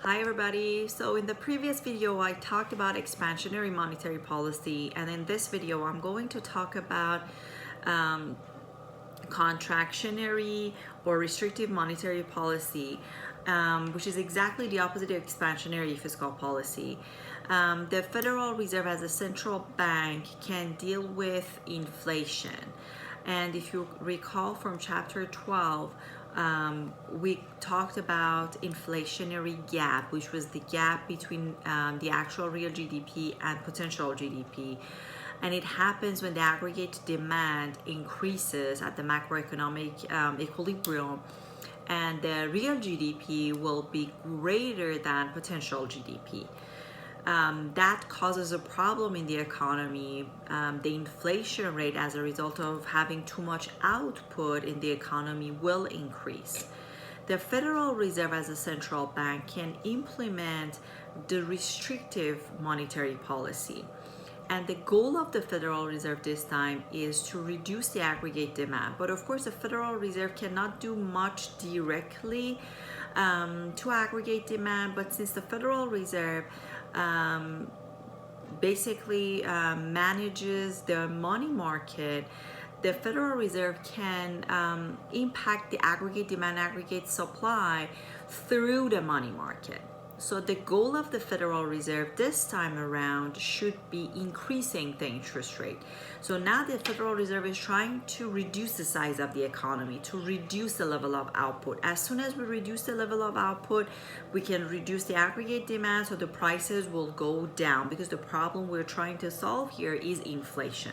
Hi everybody. So in the previous video I talked about expansionary monetary policy, and in this video I'm going to talk about um, contractionary or restrictive monetary policy, which is exactly the opposite of expansionary fiscal policy. The Federal Reserve as a central bank can deal with inflation. And if you recall from chapter 12, we talked about inflationary gap, which was the gap between the actual real GDP and potential GDP. And it happens when the aggregate demand increases at the macroeconomic equilibrium, and the real GDP will be greater than potential GDP. That causes a problem in the economy. The inflation rate, as a result of having too much output in the economy, will increase. The Federal Reserve as a central bank can implement the restrictive monetary policy. And the goal of the Federal Reserve this time is to reduce the aggregate demand. But of course, the Federal Reserve cannot do much directly to aggregate demand. But since the Federal Reserve basically manages the money market, the Federal Reserve can impact the aggregate demand, aggregate supply through the money market. So the goal of the Federal Reserve this time around should be increasing the interest rate. So now the Federal Reserve is trying to reduce the size of the economy, to reduce the level of output. As soon as we reduce the level of output, we can reduce the aggregate demand, so the prices will go down, because the problem we're trying to solve here is inflation.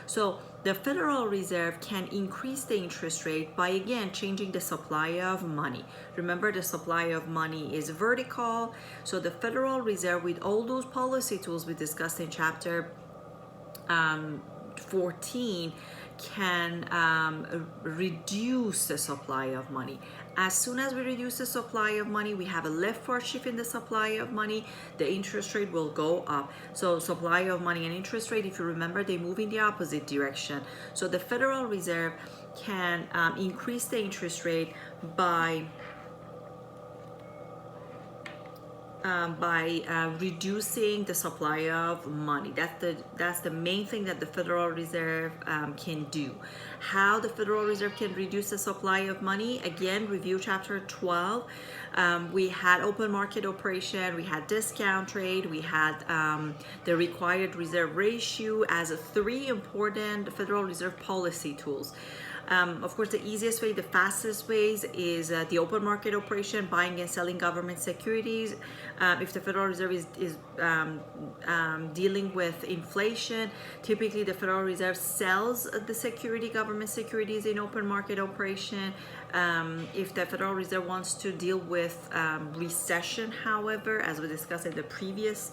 So the Federal Reserve can increase the interest rate by, again, changing the supply of money. Remember, the supply of money is vertical. So the Federal Reserve, with all those policy tools we discussed in chapter 14, can reduce the supply of money. As soon as we reduce the supply of money, we have a leftward shift in the supply of money, the interest rate will go up. So supply of money and interest rate, if you remember, they move in the opposite direction. So the Federal Reserve can increase the interest rate by reducing the supply of money. That's the main thing that the Federal Reserve can do. How the Federal Reserve can reduce the supply of money? Again, review chapter 12. We had open market operation, we had discount rate, we had the required reserve ratio as three important Federal Reserve policy tools. Of course, the easiest way, the fastest ways is the open market operation, buying and selling government securities. If the Federal Reserve is dealing with inflation, typically the Federal Reserve sells the government securities in open market operation. If the Federal Reserve wants to deal with recession, however, as we discussed in the previous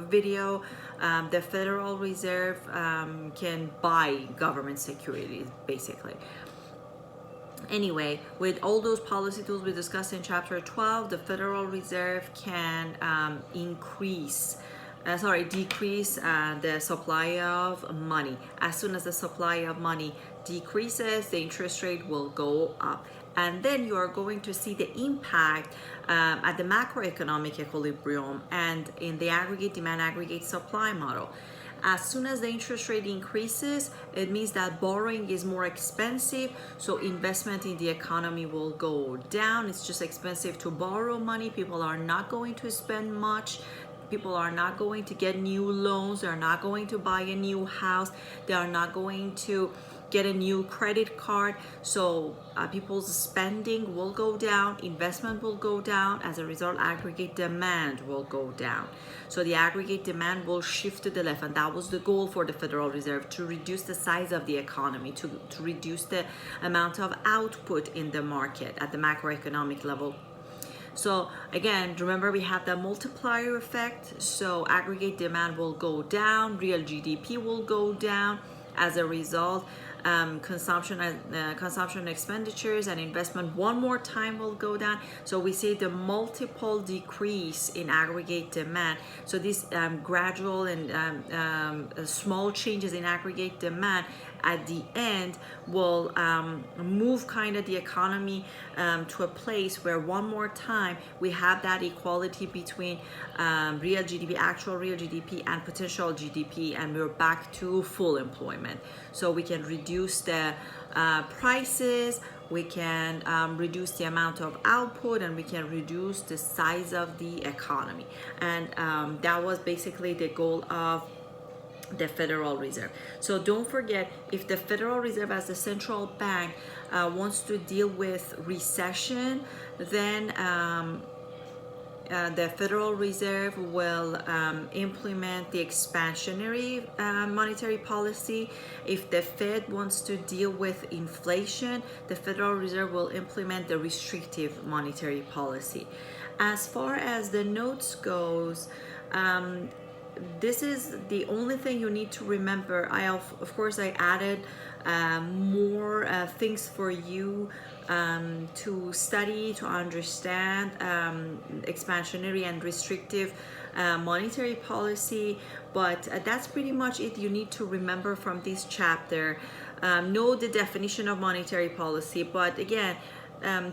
video, the Federal Reserve can buy government securities, basically. Anyway, with all those policy tools we discussed in chapter 12, the Federal Reserve can decrease the supply of money. As soon as the supply of money decreases, the interest rate will go up. And then you are going to see the impact at the macroeconomic equilibrium and in the aggregate demand, aggregate supply model. As soon as the interest rate increases, it means that borrowing is more expensive, so investment in the economy will go down. It's just expensive to borrow money. People are not going to spend much. People are not going to get new loans. They're not going to buy a new house. They are not going to get a new credit card. So people's spending will go down, investment will go down. As a result, aggregate demand will go down. So the aggregate demand will shift to the left, and that was the goal for the Federal Reserve, to reduce the size of the economy, to reduce the amount of output in the market at the macroeconomic level. So again, remember, we have the multiplier effect. So aggregate demand will go down, real GDP will go down. As a result, consumption expenditures and investment one more time will go down. So we see the multiple decrease in aggregate demand. So these gradual and small changes in aggregate demand at the end will move kind of the economy to a place where one more time we have that equality between real GDP, actual real GDP, and potential GDP, and we're back to full employment. So we can reduce the prices, we can reduce the amount of output, and we can reduce the size of the economy. And that was basically the goal of the Federal Reserve. So don't forget, if the Federal Reserve as the central bank wants to deal with recession, then the Federal Reserve will implement the expansionary monetary policy. If the Fed wants to deal with inflation, the Federal Reserve will implement the restrictive monetary policy. As far as the notes goes, this is the only thing you need to remember. Of course, I added more things for you to study, to understand expansionary and restrictive monetary policy, but that's pretty much it you need to remember from this chapter. Know the definition of monetary policy, but again,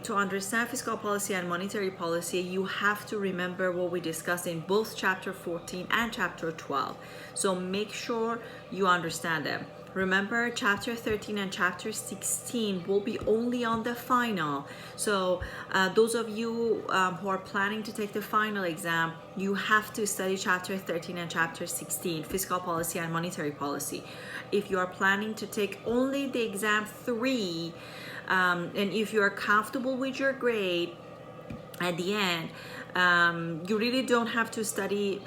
to understand fiscal policy and monetary policy, you have to remember what we discussed in both chapter 14 and chapter 12. So make sure you understand them. Remember, chapter 13 and chapter 16 will be only on the final. So those of you who are planning to take the final exam, you have to study chapter 13 and chapter 16, fiscal policy and monetary policy. If you are planning to take only the exam 3, and if you are comfortable with your grade at the end, you really don't have to study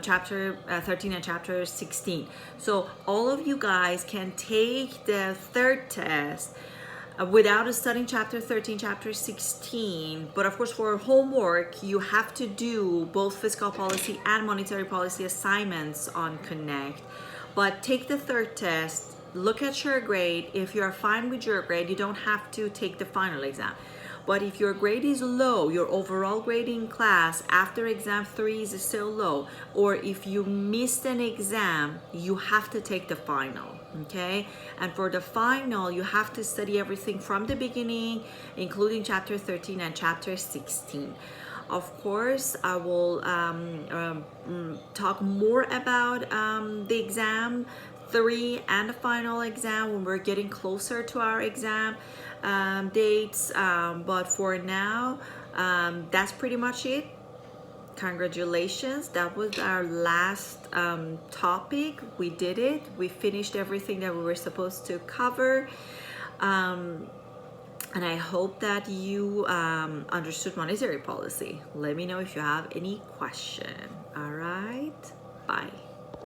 chapter 13 and chapter 16. So all of you guys can take the third test without studying chapter 13, chapter 16. But of course, for homework, you have to do both fiscal policy and monetary policy assignments on Connect. But take the third test, look at your grade. If you're fine with your grade, you don't have to take the final exam. But if your grade is low, your overall grade in class after exam 3 is still low, or if you missed an exam, you have to take the final, okay? And for the final, you have to study everything from the beginning, including chapter 13 and chapter 16. Of course, I will talk more about the exam 3 and the final exam when we're getting closer to our exam dates, but for now, that's pretty much it. Congratulations, that was our last topic. We did it. We finished everything that we were supposed to cover, and I hope that you understood monetary policy. Let me know if you have any question. All right.